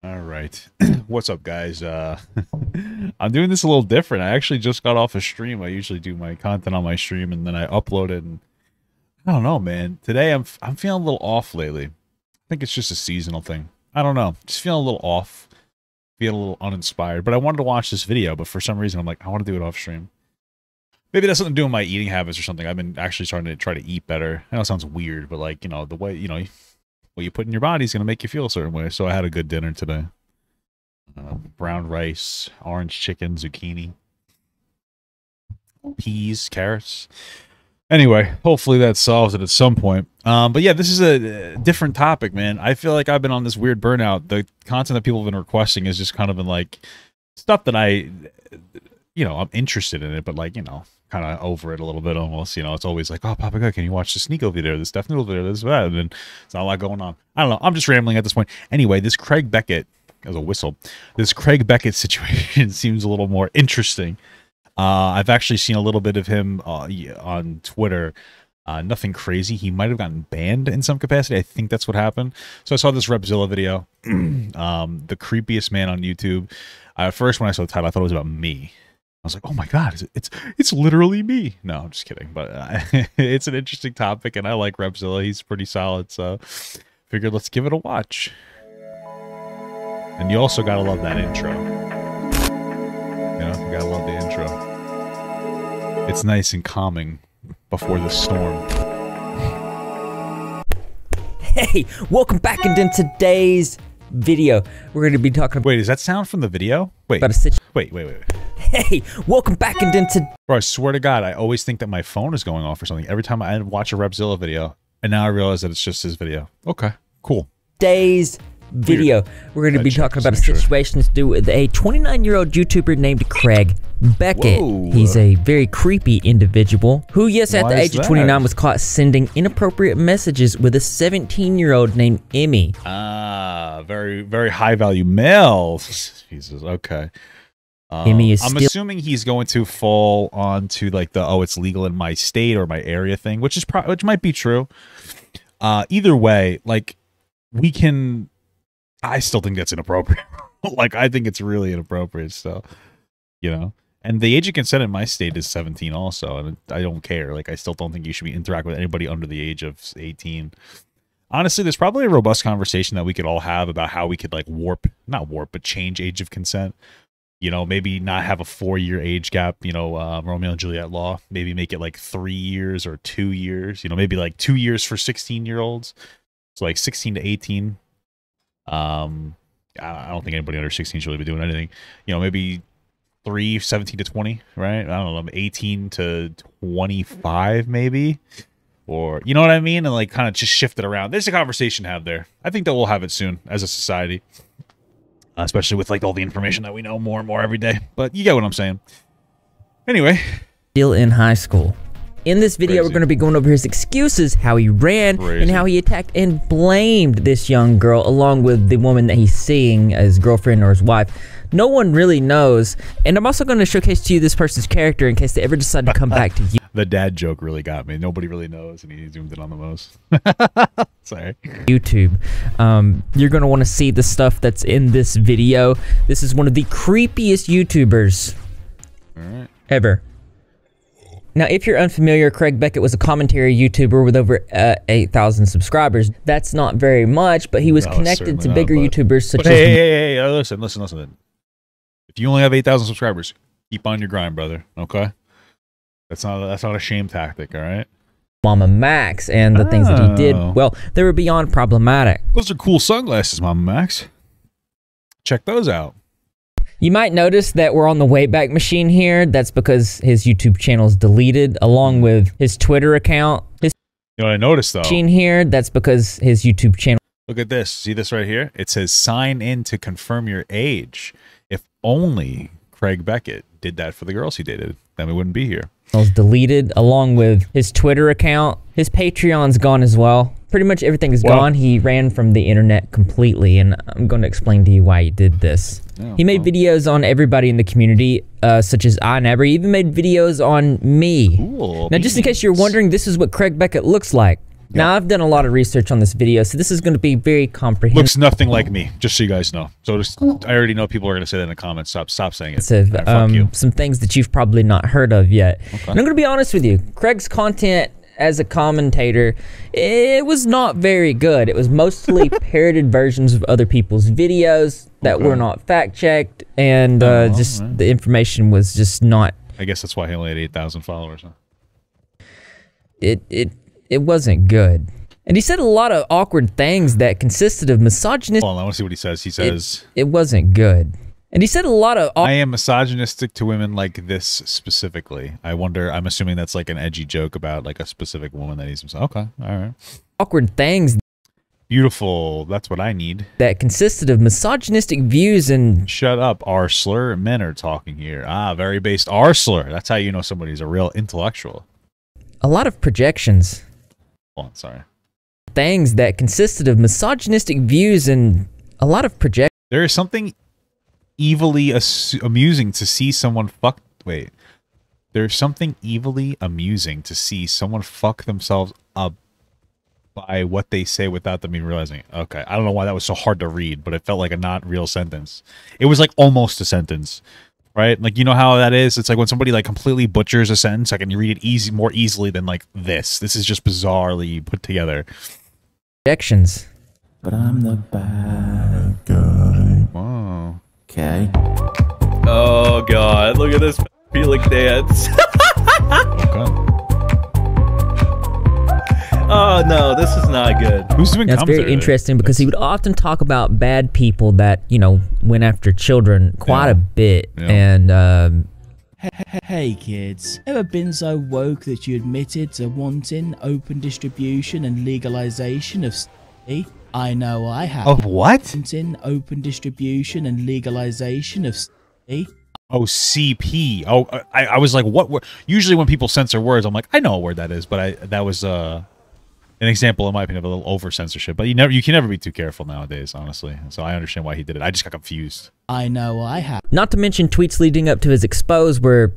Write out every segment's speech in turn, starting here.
All right. What's up, guys? I'm doing this a little different. I actually just got off a stream. I usually do my content on my stream and then I upload it. And I don't know, man. Today I'm feeling a little off lately. I think it's just a seasonal thing. I don't know. Just feeling a little off. Feeling a little uninspired. But I wanted to watch this video, but for some reason I'm like, I want to do it off stream. Maybe that's something to do with my eating habits or something. I've been actually starting to try to eat better. I know it sounds weird, but like, you know, the way, you know, what you put in your body is going to make you feel a certain way. So I had a good dinner today. Brown rice, orange chicken, zucchini, peas, carrots. Anyway, hopefully that solves it at some point. But yeah, this is a different topic, man. I feel like I've been on this weird burnout. The content that people have been requesting is just kind of been like stuff that I'm interested in it, but like, kind of over it a little bit almost. It's always like, oh, Papa God, can you watch this Sneeko video, this Death Noodle video, this, that? And then it's not a lot going on. I don't know. I'm just rambling at this point. Anyway, this Craig Beckett, as a whistle, this Craig Beckett situation seems a little more interesting. I've actually seen a little bit of him on Twitter. Nothing crazy. He might have gotten banned in some capacity. I think that's what happened. So I saw this Repzilla video, the creepiest man on YouTube. At first, when I saw the title, I thought it was about me. I was like, oh my God, it's literally me. No, I'm just kidding. But it's an interesting topic, and I like Repzilla. He's pretty solid, so figured let's give it a watch. And you also gotta love that intro. You gotta love the intro. It's nice and calming before the storm. Hey, welcome back into today's video. We're going to be talking about... Wait, is that sound from the video? Wait, wait. Hey, welcome back into... Bro, I swear to God, I always think that my phone is going off or something every time I watch a Repzilla video, and now I realize that it's just his video. Okay, cool. Today's video, we're going to be talking about a situation to do with a 29-year-old YouTuber named Craig Beckett. Whoa. He's a very creepy individual who, yes, at the age of 29 was caught sending inappropriate messages with a 17-year-old named Emmy. Ah, very, very high-value male. Jesus, okay. Emmy is I'm assuming he's going to fall onto like the, oh, it's legal in my state or my area thing, which might be true. Either way, like, I still think that's inappropriate. Like, I think it's really inappropriate still, And the age of consent in my state is 17 also, and I don't care. Like, I still don't think you should be interacting with anybody under the age of 18. Honestly, there's probably a robust conversation that we could all have about how we could, like, but change age of consent. Maybe not have a 4-year age gap, Romeo and Juliet law. Maybe make it, like, 3 years or 2 years. Maybe, like, 2 years for 16-year-olds. So, like, 16 to 18. I don't think anybody under 16 should really be doing anything. Maybe 17 to 20, right? I don't know, 18 to 25 maybe, or you know what I mean, and like kind of just shift it around. There's a conversation to have there. I think that we'll have it soon as a society, especially with like all the information that we know more and more every day. But you get what I'm saying. Anyway, still in high school. In this video, we're going to be going over his excuses, how he ran, and how he attacked and blamed this young girl, along with the woman that he's seeing as girlfriend or his wife. No one really knows, and I'm also going to showcase to you this person's character in case they ever decide to come back to you. The dad joke really got me. Nobody really knows, and he zoomed in on the most. Sorry. YouTube. You're going to want to see the stuff that's in this video. This is one of the creepiest YouTubers ever. Now, if you're unfamiliar, Craig Beckett was a commentary YouTuber with over 8,000 subscribers. That's not very much, but he was connected to bigger YouTubers such as... Hey, listen. If you only have 8,000 subscribers, keep on your grind, brother, okay? That's not a shame tactic, all right? Mama Max, and the things that he did, well, they were beyond problematic. Those are cool sunglasses, Mama Max. Check those out. You might notice that we're on the Wayback Machine here. That's because his YouTube channel is deleted, along with his Twitter account. You know what I noticed, though? Machine here, that's because his YouTube channel... Look at this. See this right here? It says, sign in to confirm your age. If only Craig Beckett did that for the girls he dated, then we wouldn't be here. It was deleted, along with his Twitter account. His Patreon's gone as well. Pretty much everything is gone. He ran from the internet completely, and I'm going to explain to you why he did this. He made videos on everybody in the community, such as I Never. He even made videos on me. Now, just in case you're wondering, this is what Craig Beckett looks like. Now, I've done a lot of research on this video, so this is going to be very comprehensive. Looks nothing like me, just so you guys know. So I already know people are going to say that in the comments. Stop saying it. Right, fuck you. Some things that you've probably not heard of yet. Okay. And I'm going to be honest with you. Craig's content as a commentator, it was not very good. It was mostly parroted versions of other people's videos that were not fact-checked, and just the information was just not... I guess that's why he only had 8,000 followers, huh? It wasn't good. And he said a lot of awkward things that consisted of misogynistic... Hold on, I want to see what he says. He says... It wasn't good. And he said a lot of... I am misogynistic to women like this specifically. I wonder, I'm assuming that's like an edgy joke about like a specific woman that he's... Okay, all right. Awkward things. Beautiful. That's what I need. That consisted of misogynistic views and... Shut up, R-slur. Men are talking here. Ah, very based R-slur. That's how you know somebody's a real intellectual. A lot of projections. Hold on, sorry. Things that consisted of misogynistic views and a lot of projections. There is something evilly amusing to see someone fuck... Wait. There's something evilly amusing to see someone fuck themselves up by what they say without them even realizing it. Okay, I don't know why that was so hard to read, but it felt like a not real sentence. It was like almost a sentence, right? Like, you know how that is? It's like when somebody like completely butchers a sentence, I can read it more easily than like this. This is just bizarrely put together. Projections. But I'm the bad guy. Wow. Okay. Oh god, look at this feeling dance. Okay. Oh no, this is not good. Who's doing That's very interesting because he would often talk about bad people that, you know, went after children quite a bit. Yeah. And Hey kids, ever been so woke that you admitted to wanting open distribution and legalization of CP? I know I have. Of what? Wanting open distribution and legalization of CP. Oh, CP. Oh, I was like, what word? Usually when people censor words, I'm like, I know what word that is, but that was an example, in my opinion, of a little over censorship. But you can never be too careful nowadays, honestly. So I understand why he did it. I just got confused. I know I have. not to mention tweets leading up to his expose where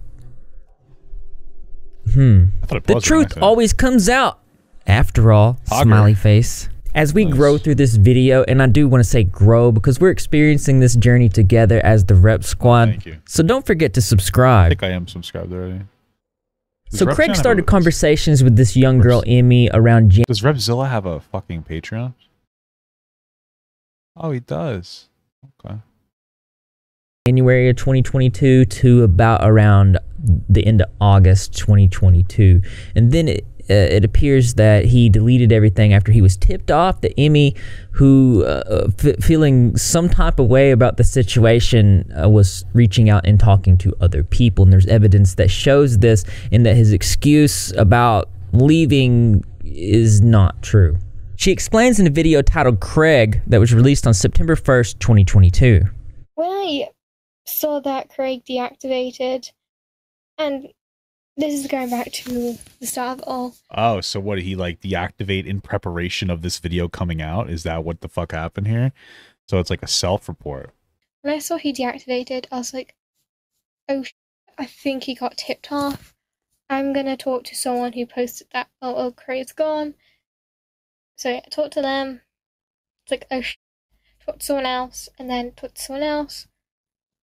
the truth always comes out after all. Smiley face. As we grow through this video, and I do want to say grow because we're experiencing this journey together as the Rep Squad. Thank you. So don't forget to subscribe. I think I am subscribed already. So Craig started conversations with this young girl, Emmy, around January. Does Repzilla have a fucking Patreon? Oh, he does. Okay. January of 2022 to about around the end of August 2022. And then it appears that he deleted everything after he was tipped off that Emmy, who feeling some type of way about the situation, was reaching out and talking to other people. And there's evidence that shows this, and that his excuse about leaving is not true. She explains in a video titled Craig that was released on September 1st, 2022. When I saw that Craig deactivated, and this is going back to the start of it all. Oh, so what, did he like deactivate in preparation of this video coming out? Is that what the fuck happened here? So it's like a self-report. When I saw he deactivated, I was like, oh, I think he got tipped off. I'm gonna talk to someone who posted that, oh, Craig's gone. So yeah, I talked to them. It's like, oh, talk to someone else, and then talk to someone else.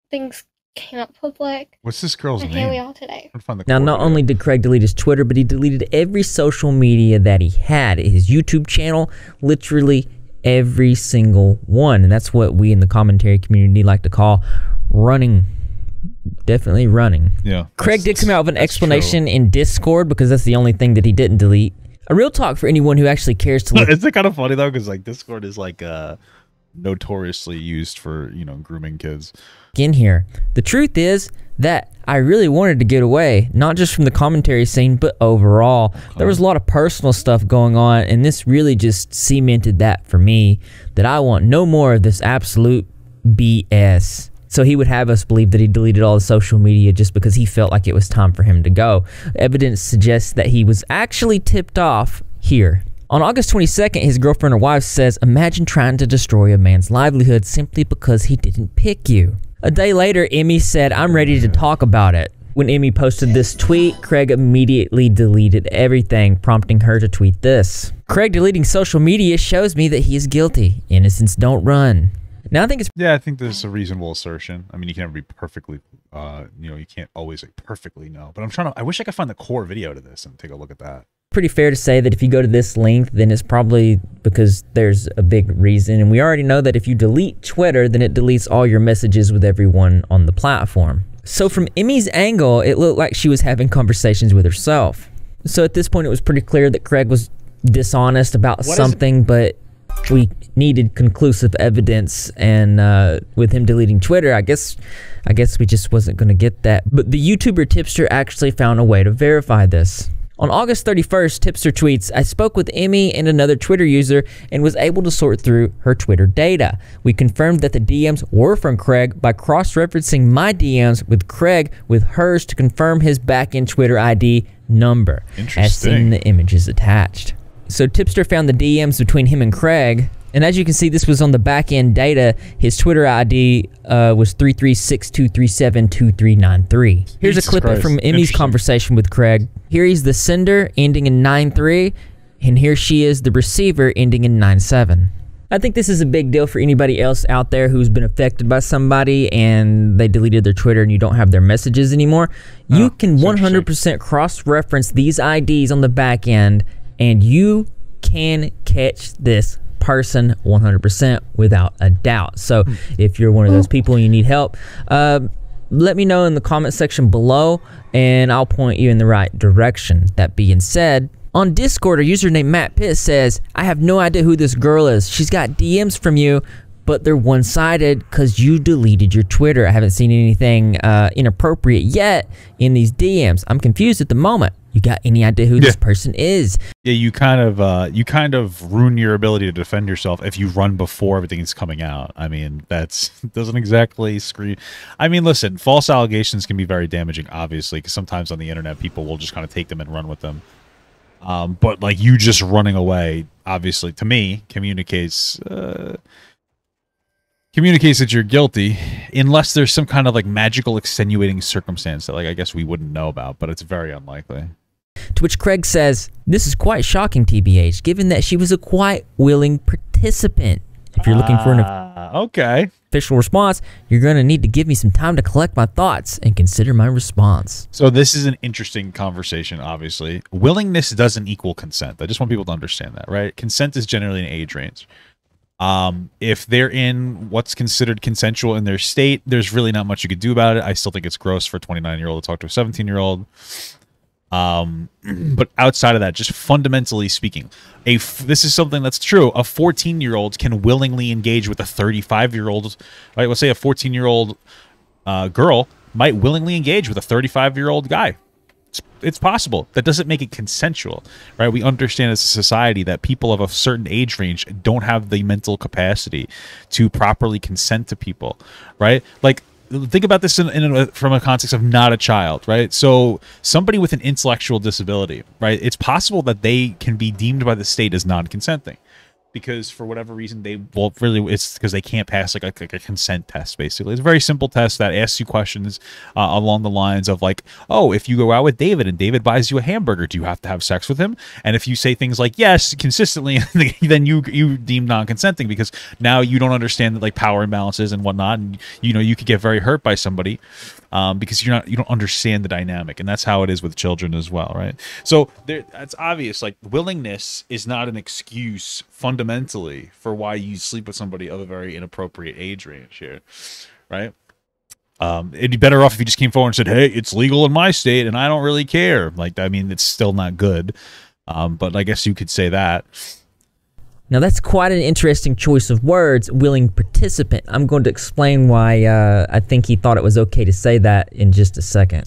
Things came up public. What's this girl's name? And here we are today. Now, not only did Craig delete his Twitter, but he deleted every social media that he had. His YouTube channel, literally every single one. And that's what we in the commentary community like to call running. Definitely running. Yeah. Craig did come out with an explanation in Discord because that's the only thing that he didn't delete. A real talk for anyone who actually cares to look. Isn't it kind of funny though? Because like Discord is like notoriously used for, you know, grooming kids. In here, the truth is that I really wanted to get away, not just from the commentary scene, but overall. There was a lot of personal stuff going on, and this really just cemented that for me, that I want no more of this absolute BS. So he would have us believe that he deleted all the social media just because he felt like it was time for him to go. Evidence suggests that he was actually tipped off here. On August 22nd, his girlfriend or wife says, imagine trying to destroy a man's livelihood simply because he didn't pick you. A day later, Emmy said, I'm ready to talk about it. When Emmy posted this tweet, Craig immediately deleted everything, prompting her to tweet this. Craig deleting social media shows me that he is guilty. Innocents don't run. Now I think it's Yeah, I think this is a reasonable assertion. I mean, you can never be perfectly, you know, you can't always like perfectly know. But I wish I could find the core video to this and take a look at that. pretty fair to say that if you go to this length, then it's probably because there's a big reason. And we already know that if you delete Twitter, then it deletes all your messages with everyone on the platform. So from Emmy's angle, it looked like she was having conversations with herself. So at this point, it was pretty clear that Craig was dishonest about something, but we needed conclusive evidence, and with him deleting Twitter, I guess we just wasn't going to get that. But the YouTuber Tipster actually found a way to verify this. On August 31st, Tipster tweets, "I spoke with Emmy and another Twitter user and was able to sort through her Twitter data. We confirmed that the DMs were from Craig by cross-referencing my DMs with Craig with hers to confirm his back-end Twitter ID number, as seen in the images attached." So Tipster found the DMs between him and Craig, and as you can see, this was on the back-end data. His Twitter ID was 33623723993. Here's a clip from Emmy's conversation with Craig. Here he's the sender, ending in 93, and here she is, the receiver, ending in 97. I think this is a big deal for anybody else out there who's been affected by somebody and they deleted their Twitter and you don't have their messages anymore. You can 100% cross-reference these IDs on the back end, and you can catch this person 100% without a doubt. So if you're one of those people and you need help, let me know in the comment section below and I'll point you in the right direction. That being said, on Discord, a user named Matt Pitt says, "I have no idea who this girl is. She's got DMs from you, but they're one-sided because you deleted your Twitter. I haven't seen anything inappropriate yet in these DMs. I'm confused at the moment. You got any idea who this person is?" Yeah, you kind of ruin your ability to defend yourself if you run before everything is coming out. I mean, that's doesn't exactly scream. I mean, listen, false allegations can be very damaging, obviously, because sometimes on the internet people will just kind of take them and run with them. But like you just running away, obviously, to me, communicates that you're guilty, unless there's some kind of like magical extenuating circumstance that like I guess we wouldn't know about, but it's very unlikely. To which Craig says, "This is quite shocking, TBH, given that she was a quite willing participant. If you're looking for an official response, you're going to need to give me some time to collect my thoughts and consider my response." So this is an interesting conversation, obviously. Willingness doesn't equal consent. I just want people to understand that, right? Consent is generally an age range. If they're in what's considered consensual in their state, there's really not much you could do about it. I still think it's gross for a 29-year-old to talk to a 17-year-old. But outside of that, just fundamentally speaking, this is something that's true. A 14-year-old can willingly engage with a 35-year-old, right? Let's say a 14-year-old girl might willingly engage with a 35-year-old guy. It's possible. That doesn't make it consensual, right? We understand as a society that people of a certain age range don't have the mental capacity to properly consent to people, right? Like, think about this from a context of not a child, right? So somebody with an intellectual disability, right? It's possible that they can be deemed by the state as non-consenting because for whatever reason it's because they can't pass like a consent test. Basically, it's a very simple test that asks you questions along the lines of like, oh, if you go out with David and David buys you a hamburger, do you have to have sex with him? And if you say things like yes consistently, then you deem non-consenting because now you don't understand that like power imbalances and whatnot, and you know you could get very hurt by somebody because you don't understand the dynamic, and that's how it is with children as well, right? So that's obvious. Like willingness is not an excuse fundamentally for why you sleep with somebody of a very inappropriate age range here, right? It'd be better off if you just came forward and said, "Hey, it's legal in my state, and I don't really care." Like, I mean, it's still not good, but I guess you could say that. Now that's quite an interesting choice of words, willing participant. I'm going to explain why I think he thought it was okay to say that in just a second.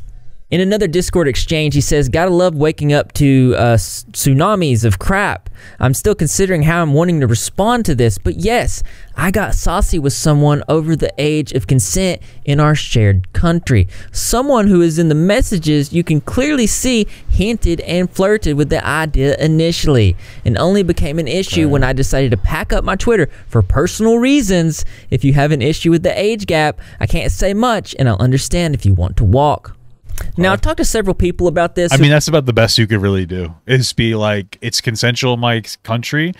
In another Discord exchange, he says, "Gotta love waking up to tsunamis of crap. I'm still considering how I'm wanting to respond to this, but yes, I got saucy with someone over the age of consent in our shared country. Someone who is in the messages you can clearly see hinted and flirted with the idea initially, and only became an issue when I decided to pack up my Twitter for personal reasons. If you have an issue with the age gap, I can't say much, and I'll understand if you want to walk." Now, I've talked to several people about this. I mean, that's about the best you could really do, is be like, it's consensual in my country.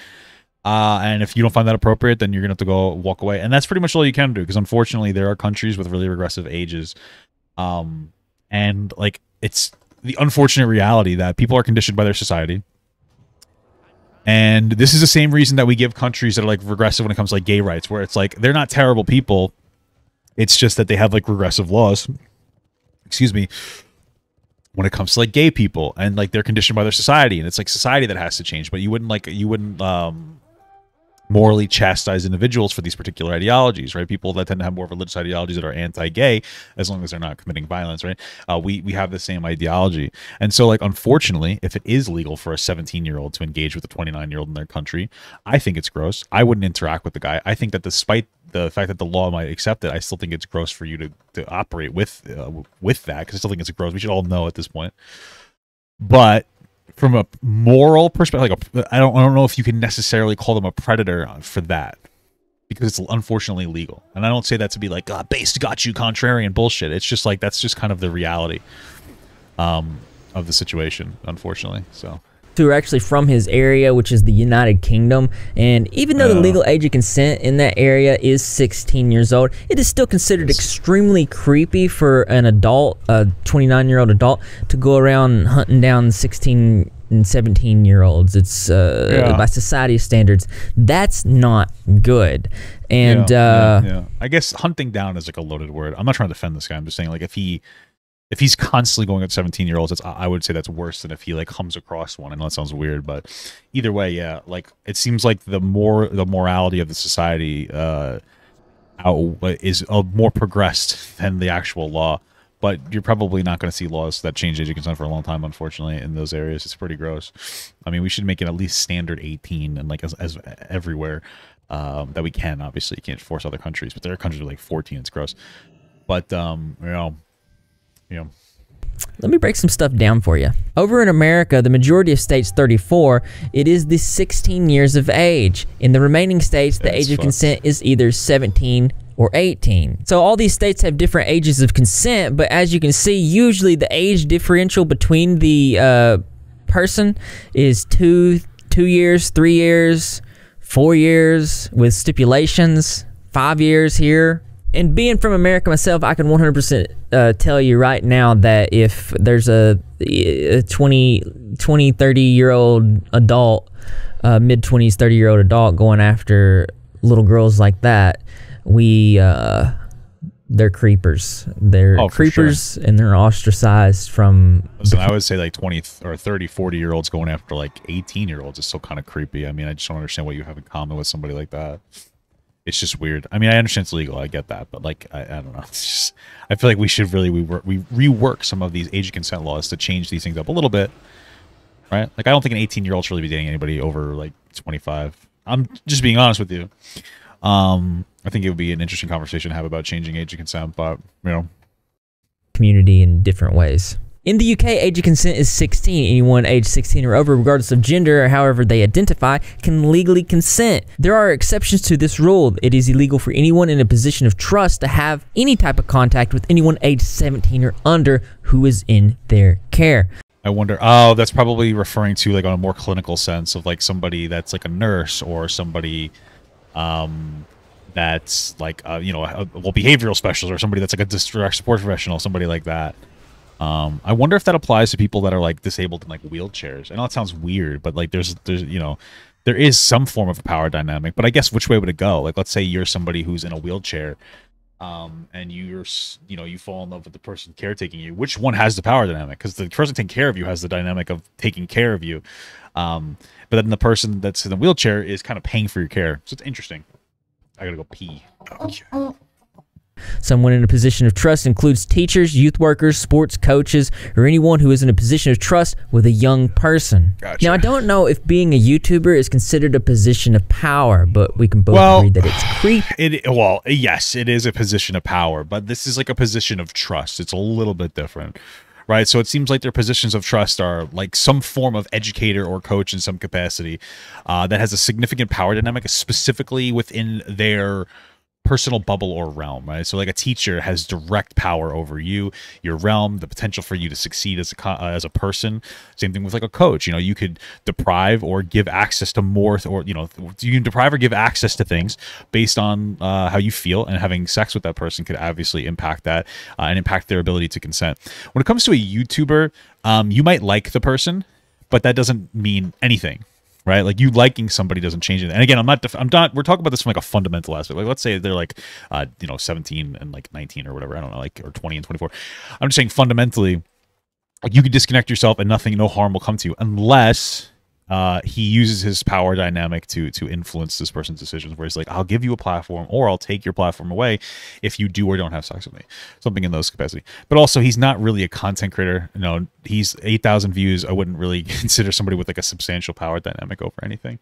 And if you don't find that appropriate, then you're going to have to go walk away. And that's pretty much all you can do, because unfortunately there are countries with really regressive ages. And like, it's the unfortunate reality that people are conditioned by their society. And this is the same reason that we give countries that are like regressive when it comes to like gay rights, where it's like, they're not terrible people. It's just that they have like regressive laws, excuse me, when it comes to like gay people, and like they're conditioned by their society, and it's like society that has to change. But you wouldn't morally chastise individuals for these particular ideologies, right? People that tend to have more religious ideologies that are anti-gay, as long as they're not committing violence, right? We have the same ideology. And so, like, unfortunately, if it is legal for a 17-year-old to engage with a 29-year-old in their country, I think it's gross. I wouldn't interact with the guy. I think that despite the fact that the law might accept it, I still think it's gross for you to operate with that, because I still think it's gross. We should all know at this point. But from a moral perspective, like I don't know if you can necessarily call them a predator for that, because it's unfortunately legal. And I don't say that to be like, base got you contrarian bullshit. It's just like, that's just kind of the reality of the situation, unfortunately. So, who are actually from his area, which is the United Kingdom, and even though the legal age of consent in that area is 16 years old, it is still considered extremely creepy for an adult, a 29-year-old adult, to go around hunting down 16 and 17-year-olds. It's by society standards, that's not good. And I guess hunting down is like a loaded word. I'm not trying to defend this guy. I'm just saying, like, if he's constantly going at 17-year-olds, I would say that's worse than if he like comes across one. I know that sounds weird, but either way, yeah, like it seems like the morality of the society is more progressed than the actual law. But you're probably not going to see laws that change age of consent for a long time, unfortunately, in those areas. It's pretty gross. I mean, we should make it at least standard 18, and like as everywhere that we can. Obviously, you can't force other countries, but there are countries with like 14. It's gross. But let me break some stuff down for you. Over in America, the majority of states 34, it is the 16 years of age. In the remaining states, the age of consent is either 17 or 18. So all these states have different ages of consent, but as you can see, usually the age differential between the person is 2 years, 3 years, 4 years, with stipulations, 5 years here. And being from America myself, I can 100% tell you right now that if there's a 20, 30-year-old adult, mid-20s, 30-year-old adult going after little girls like that, they're creepers. They're creepers, and they're ostracized from... Listen, I would say like 20 or 30, 40-year-olds going after like 18-year-olds is still kind of creepy. I mean, I just don't understand what you have in common with somebody like that. It's just weird. I mean, I understand it's legal. I get that. But like, I don't know. It's just, I feel like we should really rework some of these age of consent laws to change these things up a little bit. Right? Like, I don't think an 18-year-old should really be dating anybody over like 25. I'm just being honest with you. I think it would be an interesting conversation to have about changing age of consent, but, you know. Community in different ways. In the UK, age of consent is 16. Anyone age 16 or over, regardless of gender or however they identify, can legally consent. There are exceptions to this rule. It is illegal for anyone in a position of trust to have any type of contact with anyone age 17 or under who is in their care. I wonder, oh, that's probably referring to like on a more clinical sense of like somebody that's like a nurse or somebody that's like, you know, well, behavioral specialist, or somebody that's like a direct support professional, somebody like that. I wonder if that applies to people that are like disabled in like wheelchairs. I know it sounds weird, but like there's you know, there is some form of a power dynamic. But I guess which way would it go? Like, let's say you're somebody who's in a wheelchair, and you fall in love with the person caretaking you. Which one has the power dynamic? Because the person taking care of you has the dynamic of taking care of you, but then the person that's in the wheelchair is kind of paying for your care. So it's interesting. I gotta go pee. Okay. Someone in a position of trust includes teachers, youth workers, sports coaches, or anyone who is in a position of trust with a young person. Gotcha. Now, I don't know if being a YouTuber is considered a position of power, but we can both agree that it's creepy. Well, yes, it is a position of power, but this is like a position of trust. It's a little bit different, right? So it seems like their positions of trust are like some form of educator or coach in some capacity that has a significant power dynamic, specifically within their personal bubble or realm, right? So like a teacher has direct power over you, your realm, the potential for you to succeed as a person. Same thing with like a coach. You know, you could deprive or give access to more, or you can deprive or give access to things based on how you feel, and having sex with that person could obviously impact that and impact their ability to consent. When it comes to a YouTuber, you might like the person, but that doesn't mean anything. Right, like you liking somebody doesn't change it. And again, I'm not. We're talking about this from like a fundamental aspect. Like, let's say they're like, 17 and like 19 or whatever. I don't know, like, or 20 and 24. I'm just saying fundamentally, like, you could disconnect yourself and no harm will come to you unless he uses his power dynamic to influence this person's decisions. Where he's like, I'll give you a platform, or I'll take your platform away if you do or don't have sex with me. Something in those capacity. But also, he's not really a content creator. You know, he's 8,000 views. I wouldn't really consider somebody with like a substantial power dynamic over anything.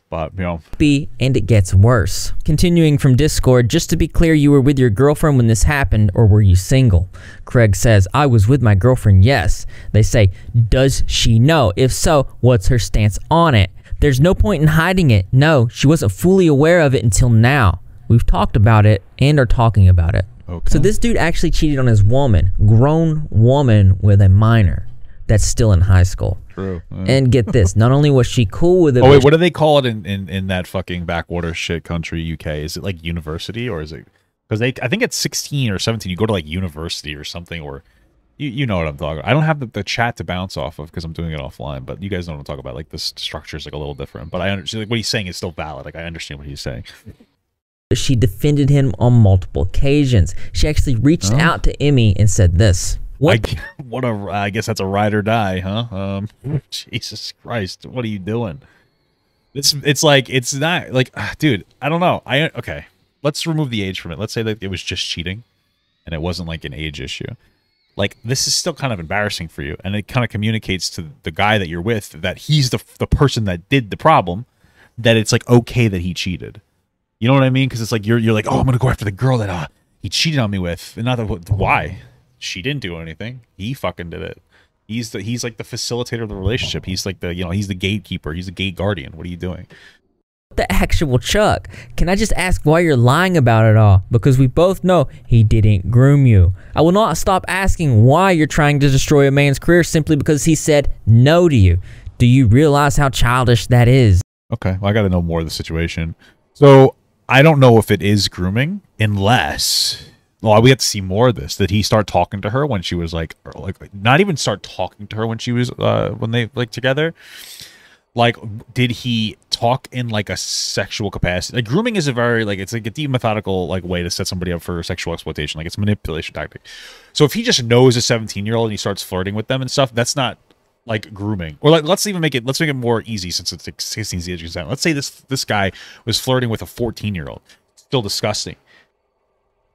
But and it gets worse. Continuing from Discord, just to be clear, you were with your girlfriend when this happened, or were you single? Craig says, I was with my girlfriend, yes. They say, does she know? If so, what's her stance on it? There's no point in hiding it. No, she wasn't fully aware of it until now. We've talked about it and are talking about it. Okay. So this dude actually cheated on his woman, grown woman with a minor that's still in high school. True. And get this, not only was she cool with it. Oh wait, what do they call it in that fucking backwater shit country, UK? Is it like university, or is it? Because I think it's 16 or 17. You go to like university or something, or you know what I'm talking about. I don't have the chat to bounce off of because I'm doing it offline, but you guys know what I'm talking about. Like, the structure is like a little different, but I understand, like, what he's saying is still valid. Like, I understand what he's saying. She defended him on multiple occasions. She actually reached out to Emmy and said this. I guess that's a ride or die, huh? Jesus Christ, what are you doing? It's like, it's not like, dude, I don't know. Okay, let's remove the age from it. Let's say that it was just cheating and it wasn't like an age issue. Like, this is still kind of embarrassing for you, and it kind of communicates to the guy that you're with that he's the person that did the problem, that it's like okay that he cheated. You know what I mean? Because it's like you're like, oh, I'm gonna go after the girl that he cheated on me with, and not that why she didn't do anything. He fucking did it. He's like the facilitator of the relationship. He's like he's the gatekeeper. He's the gate guardian. What are you doing? The actual Chuck. Can I just ask why you're lying about it all? Because we both know he didn't groom you. I will not stop asking why you're trying to destroy a man's career simply because he said no to you. Do you realize how childish that is? Okay, well, I got to know more of the situation. So I don't know if it is grooming unless, well, we have to see more of this. Did he start talking to her when she was like not even start talking to her when she was when they like together? Like, did he talk in like a sexual capacity? Like, grooming is a very it's like a deep methodical like way to set somebody up for sexual exploitation. Like, it's a manipulation tactic. So if he just knows a 17-year-old and he starts flirting with them and stuff, that's not like grooming. Or like, let's make it more easy, since it's like 16 the age of consent. Let's say this guy was flirting with a 14-year-old. Still disgusting.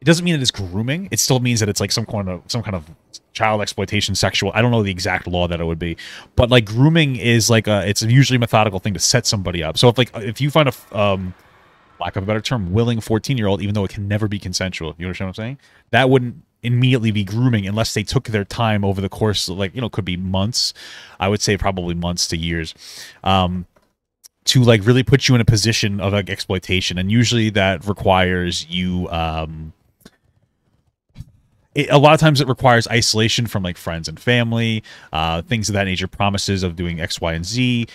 It doesn't mean that it's grooming. It still means that it's like some kind of child exploitation, sexual. I don't know the exact law that it would be, but like grooming is like it's usually a methodical thing to set somebody up. So if you find a lack of a better term, willing 14-year-old, even though it can never be consensual, you understand what I'm saying? That wouldn't immediately be grooming unless they took their time over the course, like, could be months. I would say probably months to years. To like really put you in a position of like exploitation, and usually that requires you a lot of times it requires isolation from like friends and family, things of that nature, promises of doing X, Y, and Z,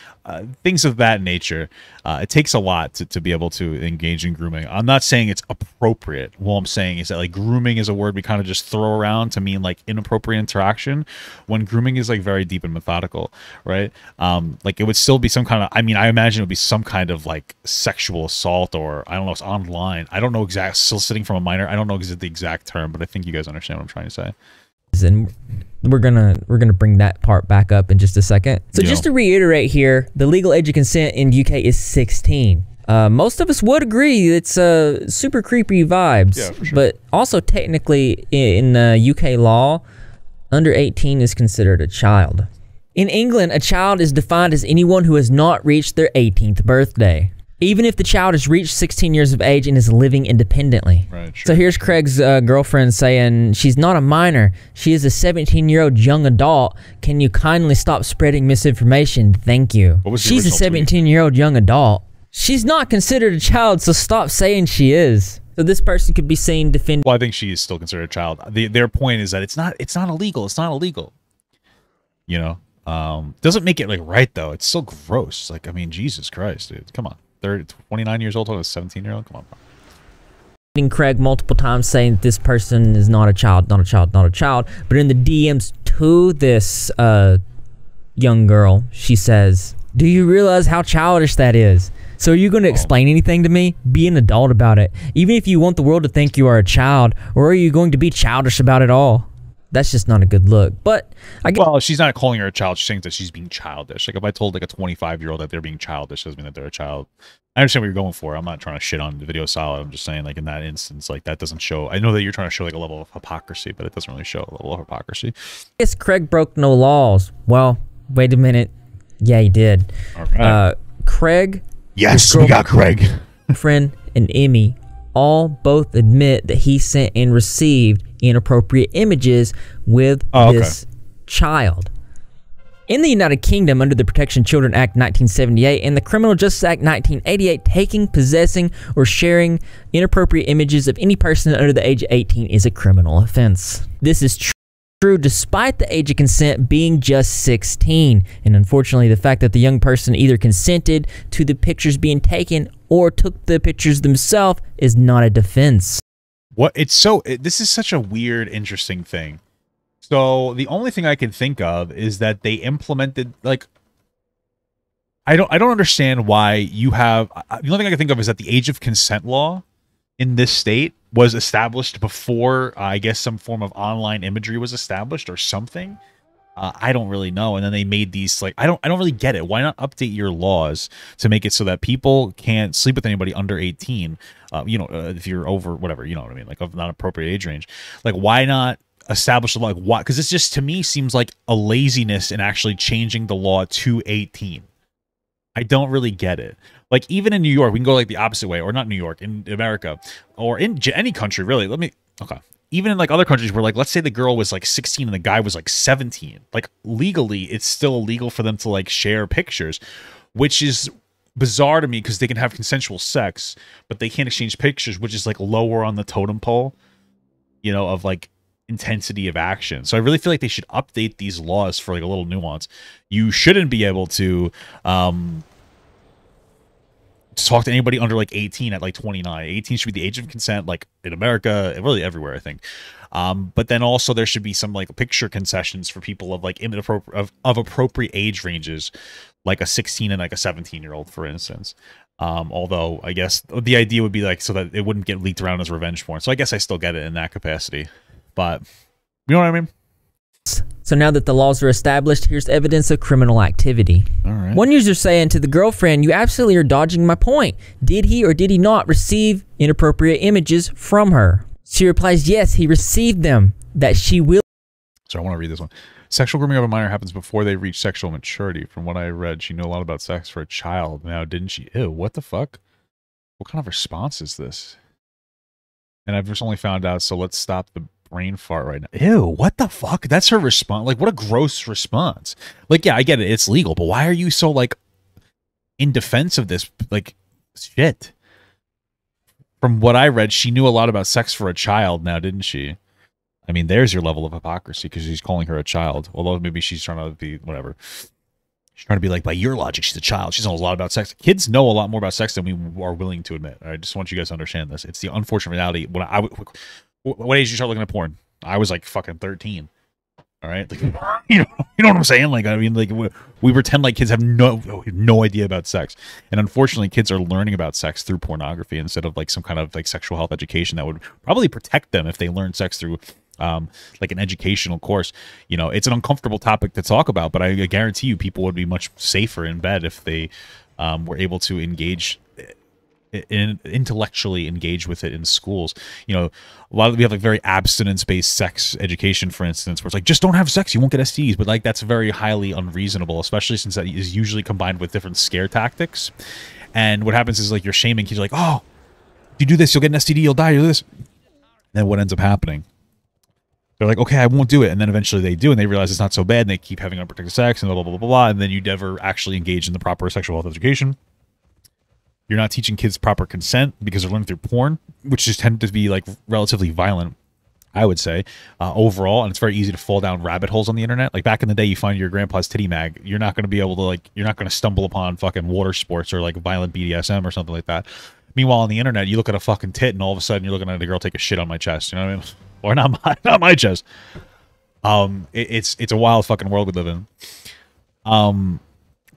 things of that nature. It takes a lot to be able to engage in grooming. I'm not saying it's appropriate. What I'm saying is that like grooming is a word we kind of just throw around to mean like inappropriate interaction, when grooming is like very deep and methodical, right? Like, it would still be some kind of, I imagine it would be some kind of like sexual assault, or I don't know, it's online. I don't know exact, soliciting from a minor. I don't know the exact term, but I think you guys understand what I'm trying to say. And we're gonna bring that part back up in just a second. So just to reiterate here, the legal age of consent in UK is 16. Most of us would agree it's super creepy vibes. Yeah, for sure. But also technically in UK law, under 18 is considered a child. In England, a child is defined as anyone who has not reached their 18th birthday, even if the child has reached 16 years of age and is living independently. Right, sure. So here's Craig's girlfriend saying, she's not a minor. She is a 17-year-old young adult. Can you kindly stop spreading misinformation? Thank you. She's a 17-year-old young adult. She's not considered a child, so stop saying she is. So this person could be seen defending. Well, I think she is still considered a child. Their point is that it's not illegal. It's not illegal. You know, doesn't make it like right though. It's still gross. Like, I mean, Jesus Christ, dude, come on. 29 years old, talking to a 17-year-old. Come on. Craig multiple times saying that this person is not a child, not a child, not a child. But in the DMs to this young girl, she says, "Do you realize how childish that is? So are you going to explain anything to me? Be an adult about it. Even if you want the world to think you are a child, or are you going to be childish about it all?" That's just not a good look. But I guess, well, she's not calling her a child. She's saying that she's being childish. Like, if I told like a 25-year-old that they're being childish, doesn't mean that they're a child. I understand what you're going for. I'm not trying to shit on the video solid. I'm just saying, like, in that instance, like, that doesn't show. I know that you're trying to show like a level of hypocrisy, but it doesn't really show a level of hypocrisy. Yes, Craig broke no laws. Well, wait a minute. Yeah, he did. All right. Craig. Yes, we got Craig. Friend and Emmy all both admit that he sent and received inappropriate images with this child. In the United Kingdom, under the Protection of Children Act 1978 and the Criminal Justice Act 1988, taking, possessing, or sharing inappropriate images of any person under the age of 18 is a criminal offense. This is true despite the age of consent being just 16. And unfortunately, the fact that the young person either consented to the pictures being taken or took the pictures themselves is not a defense. This is such a weird, interesting thing. So the only thing I can think of is that they implemented, like, I don't understand why you have, the only thing I can think of is that the age of consent law in this state was established before, I guess, some form of online imagery was established or something. I don't really know. And then they made these, like, I don't really get it. Why not update your laws to make it so that people can't sleep with anybody under 18? You know, if you're over whatever, you know what I mean, like of not appropriate age range. Like, why not establish a law? Like, why? Because this just to me seems like a laziness in actually changing the law to 18. I don't really get it. Like, even in New York, we can go like the opposite way, or not New York, in America, or in any country, really. Even in like other countries where, like, let's say the girl was like 16 and the guy was like 17, like legally it's still illegal for them to like share pictures, which is bizarre to me because they can have consensual sex, but they can't exchange pictures, which is like lower on the totem pole, you know, of like intensity of action. So I really feel like they should update these laws for like a little nuance. You shouldn't be able to talk to anybody under like 18 at like 29. 18 should be the age of consent, like in America and really everywhere, I think. But then also there should be some like picture concessions for people of like of appropriate age ranges, like a 16 and like a 17-year-old, for instance. Although I guess the idea would be like so that it wouldn't get leaked around as revenge porn. So I guess I still get it in that capacity. But you know what I mean? So now that the laws are established, here's evidence of criminal activity. All right. One user saying to the girlfriend, "You absolutely are dodging my point. Did he or did he not receive inappropriate images from her?" She replies, "Yes, he received them. That she will." So I want to read this one. Sexual grooming of a minor happens before they reach sexual maturity. From what I read, she knew a lot about sex for a child. Now, didn't she? Ew, what the fuck? What kind of response is this? And I've just only found out, so let's stop the brain fart right now. Ew, what the fuck? That's her response. Like, what a gross response. Like, yeah, I get it. It's legal, but why are you so, like, in defense of this? Like, shit. From what I read, she knew a lot about sex for a child now, didn't she? I mean, there's your level of hypocrisy because she's calling her a child. Although maybe she's trying to be, whatever. She's trying to be like, by your logic, she's a child. She knows a lot about sex. Kids know a lot more about sex than we are willing to admit. I just want you guys to understand this. It's the unfortunate reality. What age did you start looking at porn? I was like fucking 13. All right, like, you know what I'm saying? Like, I mean, like we pretend like kids have no idea about sex, and unfortunately, kids are learning about sex through pornography instead of like some kind of like sexual health education that would probably protect them if they learned sex through like an educational course. You know, it's an uncomfortable topic to talk about, but I guarantee you, people would be much safer in bed if they were able to engage. Intellectually engage with it in schools. You know, we have like very abstinence-based sex education, for instance, where it's like, just don't have sex, you won't get STDs. But like, that's very highly unreasonable, especially since that is usually combined with different scare tactics. And what happens is like you're shaming kids, like, oh, if you do this, you'll get an STD, you'll die, you'll do this. And then what ends up happening? They're like, okay, I won't do it. And then eventually they do, and they realize it's not so bad, and they keep having unprotected sex, and blah, blah, blah, blah, blah. And then you never actually engage in the proper sexual health education. You're not teaching kids proper consent because they're learning through porn, which just tend to be like relatively violent, I would say, overall. And it's very easy to fall down rabbit holes on the internet. Like back in the day, you find your grandpa's titty mag. You're not going to be able to like, you're not going to stumble upon fucking water sports or like violent BDSM or something like that. Meanwhile, on the internet, you look at a fucking tit and all of a sudden you're looking at a girl take a shit on my chest. You know what I mean? Or not my chest. It's a wild fucking world we live in.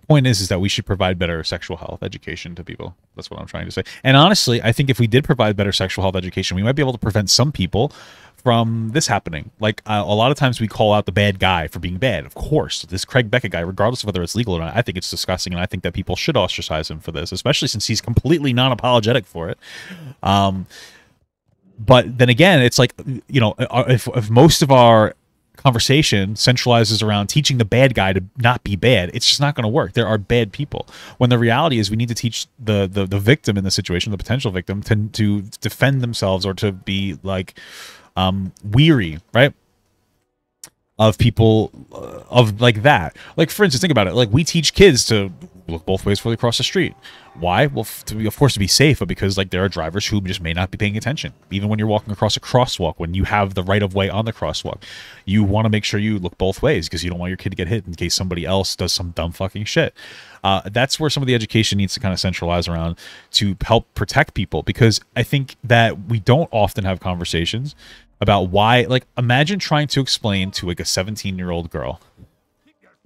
Point is that we should provide better sexual health education to people. That's what I'm trying to say. And honestly, I think if we did provide better sexual health education, we might be able to prevent some people from this happening. Like a lot of times we call out the bad guy for being bad. Of course, this Craig Beckett guy, regardless of whether it's legal or not, I think it's disgusting, and I think that people should ostracize him for this, especially since he's completely non-apologetic for it. But then again, it's like, you know, if most of our conversation centralizes around teaching the bad guy to not be bad, it's just not going to work. There are bad people, when the reality is we need to teach the victim in the situation, the potential victim, to defend themselves, or to be like weary, right, of people of like that. Like, for instance, think about it. Like, we teach kids to look both ways before they cross the street. Why? Well, of course, to be safe, but because like there are drivers who just may not be paying attention. Even when you're walking across a crosswalk, when you have the right of way on the crosswalk, you want to make sure you look both ways because you don't want your kid to get hit in case somebody else does some dumb fucking shit. That's where some of the education needs to kind of centralize around to help protect people, because I think that we don't often have conversations about why. Like, imagine trying to explain to like a 17-year-old girl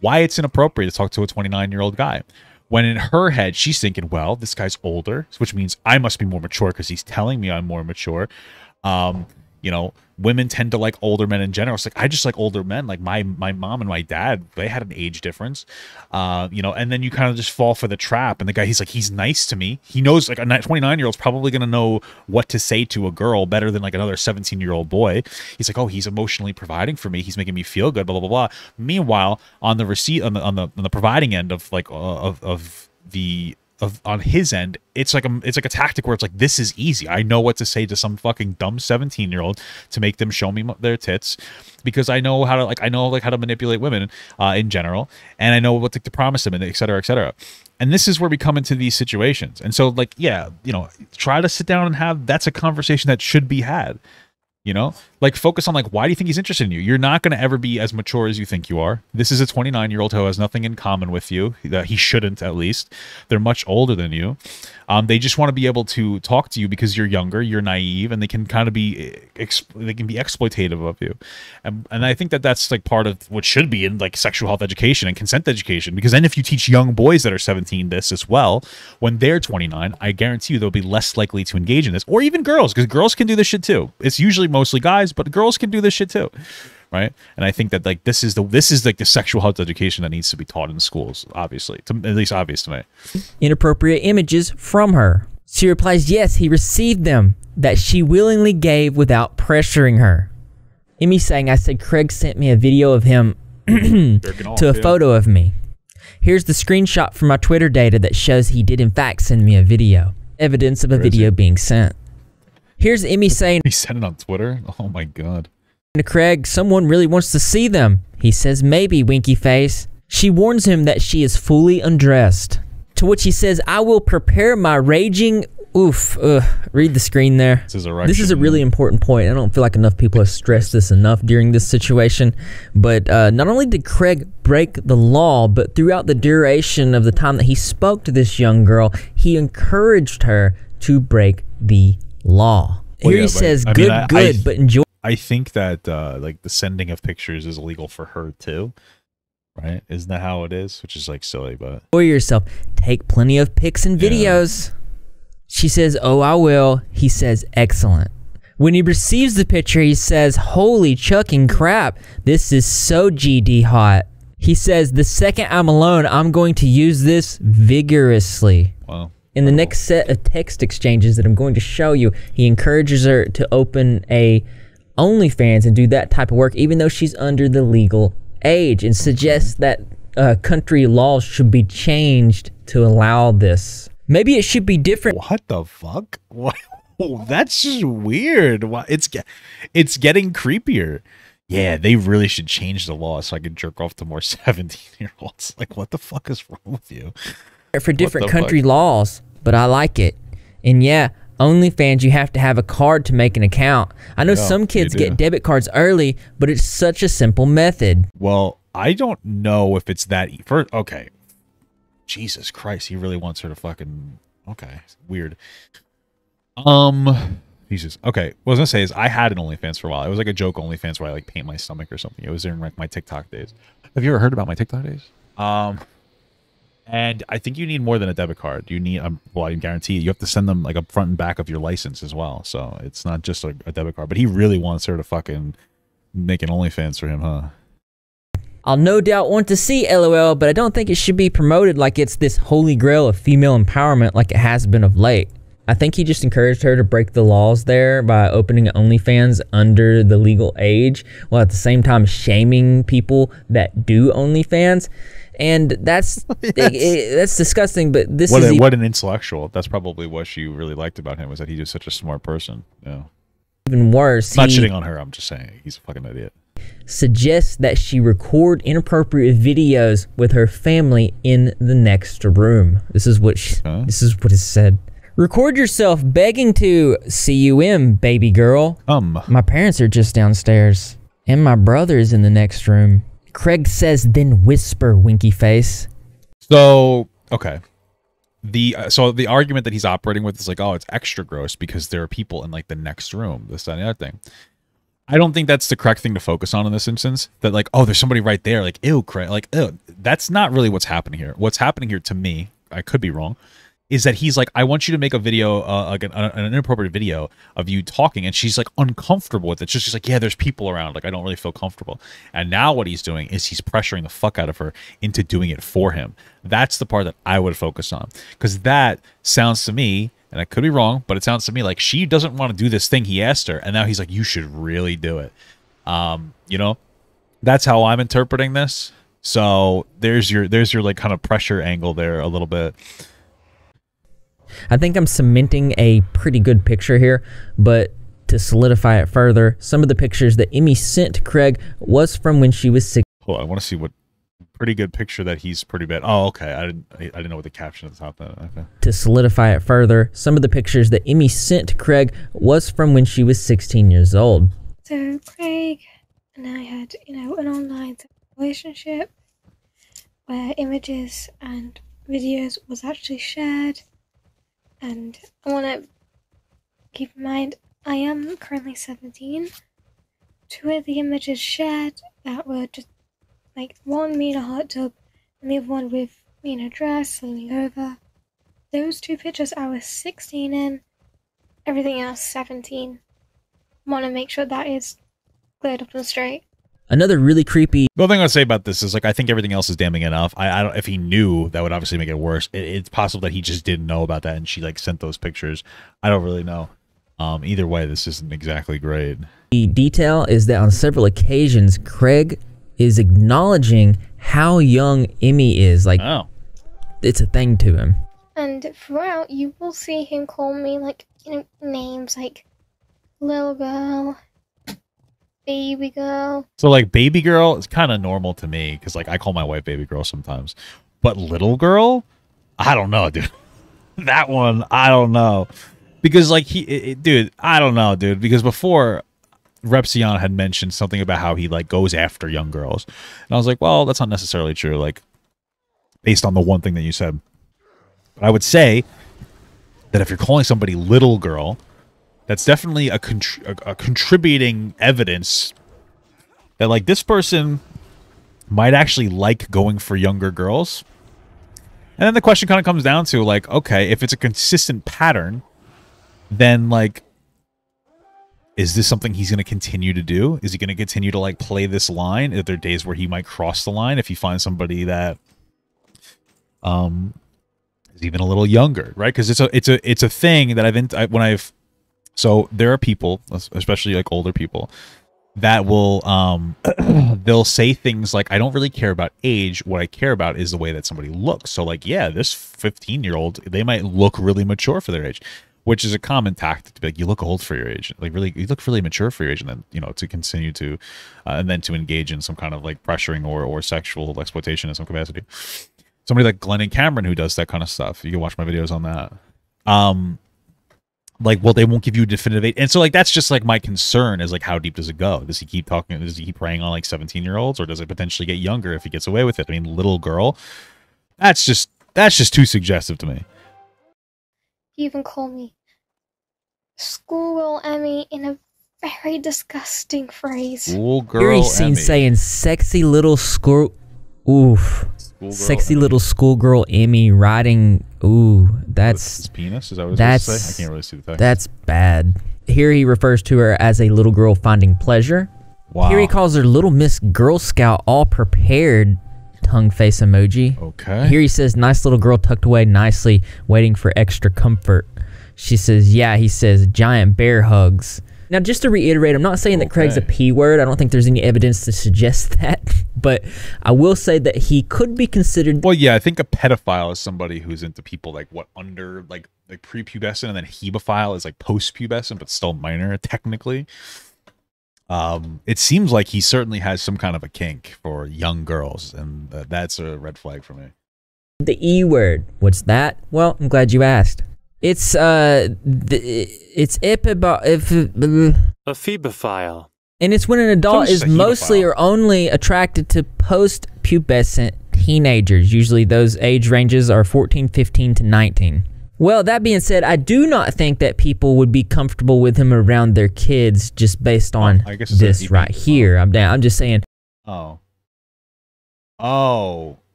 why it's inappropriate to talk to a 29-year-old guy, when in her head she's thinking, well, this guy's older, which means I must be more mature because he's telling me I'm more mature. You know, women tend to like older men in general. It's like, I just like older men. Like my mom and my dad, they had an age difference. You know, and then you kind of just fall for the trap. And the guy, he's like, he's nice to me. He knows, like, a 29-year-old's probably going to know what to say to a girl better than like another 17-year-old boy. He's like, oh, he's emotionally providing for me. He's making me feel good, blah, blah, blah, blah. Meanwhile, on the receipt, on the providing end of like, on his end, it's like a tactic where it's like, this is easy. I know what to say to some fucking dumb 17-year-old to make them show me their tits, because I know how to how to manipulate women in general, and I know what to promise them, and et cetera, et cetera. And this is where we come into these situations. And so, like, yeah, you know, try to sit down and that's a conversation that should be had. You know, like, focus on like, why do you think he's interested in you? You're not going to ever be as mature as you think you are. This is a 29-year-old who has nothing in common with you. He shouldn't, at least. They're much older than you. They just want to be able to talk to you because you're younger, you're naive, and they can kind of be exploitative of you. And I think that that's like part of what should be in like sexual health education and consent education, because then if you teach young boys that are 17 this as well, when they're 29, I guarantee you they'll be less likely to engage in this. Or even girls, because girls can do this shit too. It's usually mostly guys, but girls can do this shit too. Right. And I think that like this is like the sexual health education that needs to be taught in schools, obviously, at least obvious to me. Inappropriate images from her. She replies, yes, he received them, that she willingly gave without pressuring her. Emmy saying, I said Craig sent me a video of him to a photo of me. Here's the screenshot from my Twitter data that shows he did in fact send me a video. Evidence of a video being sent. Here's Emmy saying, he sent it on Twitter? Oh my God. To Craig, someone really wants to see them. He says, maybe, winky face. She warns him that she is fully undressed. To which he says, I will prepare my raging... read the screen there. This is a really important point. I don't feel like enough people have stressed this enough during this situation. But not only did Craig break the law, but throughout the duration of the time that he spoke to this young girl, he encouraged her to break the law. Well, Here he says, good, but enjoy. I think that like the sending of pictures is illegal for her too, right? Isn't that how it is? Which is like silly, but enjoy yourself. Take plenty of pics and videos. Yeah. She says, oh, I will. He says, excellent. When he receives the picture, he says, holy chucking crap. This is so GD hot. He says, the second I'm alone, I'm going to use this vigorously. Wow. In the next set of text exchanges that I'm going to show you, he encourages her to open a OnlyFans and do that type of work, even though she's under the legal age, and suggests that country laws should be changed to allow this. Maybe it should be different. What the fuck? What? Oh, that's just weird. It's getting creepier. Yeah, they really should change the law so I could jerk off to more 17-year-olds. Like, what the fuck is wrong with you? For different country laws. but I like it. And yeah, OnlyFans, you have to have a card to make an account. I know some kids get debit cards early, but it's such a simple method. Well, I don't know if it's that... Okay. Jesus Christ, he really wants her to fucking... Okay, weird. Jesus. Okay, what I was gonna say is I had an OnlyFans for a while. It was like a joke OnlyFans where I like paint my stomach or something. It was during like my TikTok days. Have you ever heard about my TikTok days? And I think you need more than a debit card. You need, well, I guarantee you have to send them like a front and back of your license as well. So it's not just a debit card. But he really wants her to fucking make an OnlyFans for him, huh? I'll no doubt want to see LOL, but I don't think it should be promoted like it's this holy grail of female empowerment like it has been of late. I think he just encouraged her to break the laws there by opening OnlyFans under the legal age, while at the same time shaming people that do OnlyFans. And that's that's disgusting, but this is... What an intellectual. That's probably what she really liked about him, was that he's just such a smart person. Yeah. Even worse, I'm not shitting on her, I'm just saying he's a fucking idiot. Suggests that she record inappropriate videos with her family in the next room. This is what this is what is said. Record yourself begging to cum, baby girl. My parents are just downstairs, and my brother is in the next room. Craig says, then whisper, winky face. So, okay. So the argument that he's operating with is like, oh, it's extra gross because there are people in like the next room, this, that, and the other thing. I don't think that's the correct thing to focus on in this instance. That like, oh, there's somebody right there. Like, ew, Craig. Like, ew. That's not really what's happening here. What's happening here to me, I could be wrong, is that he's like, I want you to make a video, like an inappropriate video of you talking, and she's like uncomfortable with it. She's like, yeah, there's people around. Like, I don't really feel comfortable. And now what he's doing is he's pressuring the fuck out of her into doing it for him. That's the part that I would focus on, because that sounds to me, and I could be wrong, but it sounds to me like she doesn't want to do this thing he asked her, and now he's like, you should really do it. You know, that's how I'm interpreting this. So there's your like kind of pressure angle there a little bit. I think I'm cementing a pretty good picture here, but to solidify it further, some of the pictures that Emmy sent to Craig was from when she was 6. Hold on, I want to see what pretty good picture that he's pretty bad. Oh, okay. I didn't know what the caption at the top of that. Okay. To solidify it further, some of the pictures that Emmy sent to Craig was from when she was 16 years old. So Craig and I had, an online relationship where images and videos was actually shared. And I want to keep in mind, I am currently 17. 2 of the images shared that were just like one me in a hot tub and the other one with me in a dress leaning over. Those 2 pictures I was 16 in, everything else 17. Want to make sure that is cleared up and straight. Another really creepy... The only thing I'd say about this is, like, I think everything else is damning enough. I don't... If he knew, that would obviously make it worse. It's possible that he just didn't know about that and she, like, sent those pictures. I don't really know. Either way, this isn't exactly great. The detail is that on several occasions, Craig is acknowledging how young Emmy is. Like, it's a thing to him. And throughout, you will see him call me, like, names like little girl, baby girl. So, like, baby girl is kind of normal to me, because, like, I call my wife baby girl sometimes. But little girl? I don't know, dude. That one, I don't know. Because, like, dude, I don't know, dude. Because before, Repsion had mentioned something about how he, like, goes after young girls. And I was like, well, that's not necessarily true, like, based on the one thing that you said. But I would say that if you're calling somebody little girl, that's definitely a contributing evidence that, like, this person might actually like going for younger girls. And then the question kind of comes down to, like, okay, if it's a consistent pattern, then, like, is this something he's going to continue to do? Is he going to continue to, like, play this line? Are there days where he might cross the line if he finds somebody that is even a little younger, right? Because it's a thing that so there are people, especially like older people, that will they'll say things like, I don't really care about age. What I care about is the way that somebody looks. So, like, yeah, this 15-year-old, they might look really mature for their age, which is a common tactic to be like, you look old for your age, like, really, you look really mature for your age, and then, you know, to continue to and then to engage in some kind of, like, pressuring or sexual exploitation in some capacity. Somebody like Glenn and Cameron who does that kind of stuff. You can watch my videos on that. like, well, they won't give you a definitive. And so, like, that's just like my concern is like, how deep does it go? Does he keep talking? Does he keep preying on like 17-year-olds, or does it potentially get younger if he gets away with it? I mean, little girl, that's just too suggestive to me. He even called me schoolgirl Emmy in a very disgusting phrase. Schoolgirl Here he's seen Emmy. saying sexy little school. Oof. Schoolgirl Sexy Emmy. little schoolgirl Emmy riding. Ooh, that's His penis? Is that what it's that's supposed to say? I can't really see the text. that's bad. Here he refers to her as a little girl finding pleasure. Wow. Here he calls her Little Miss Girl Scout, all prepared. Tongue face emoji. Okay. Here he says, nice little girl tucked away nicely, waiting for extra comfort. She says, yeah, he says, giant bear hugs. Now, just to reiterate, I'm not saying that Craig's a P word. I don't think there's any evidence to suggest that. But I will say that he could be considered... Well, yeah, I think a pedophile is somebody who's into people like what under like prepubescent, and then hebophile is like post-pubescent, but still minor technically. It seems like he certainly has some kind of a kink for young girls, and that's a red flag for me. The E word. What's that? Well, I'm glad you asked. It's A phebophile. and it's when an adult is just a mostly hemophile. or only attracted to post-pubescent teenagers. Usually those age ranges are 14, 15 to 19. Well, that being said, I do not think that people would be comfortable with him around their kids just based on I guess it's this an right here. I'm just saying. Oh.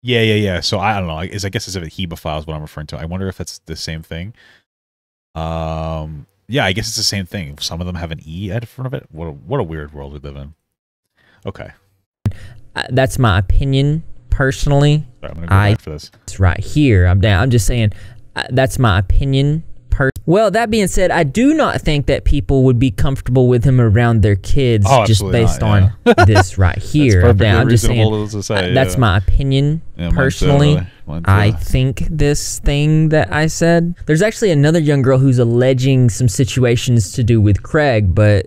Yeah. So I don't know. I guess it's a hebophile is what I'm referring to. I wonder if that's the same thing. Yeah, I guess it's the same thing. Some of them have an E at front of it. What a weird world we live in. Okay. That's my opinion personally. Sorry, I'm gonna go back for this. It's right here. I'm just saying. That's my opinion. Well, that being said, I do not think that people would be comfortable with him around their kids just based on this right here. I'm just saying. That's my opinion personally. I think this thing that I said. There's actually another young girl who's alleging some situations to do with Craig, but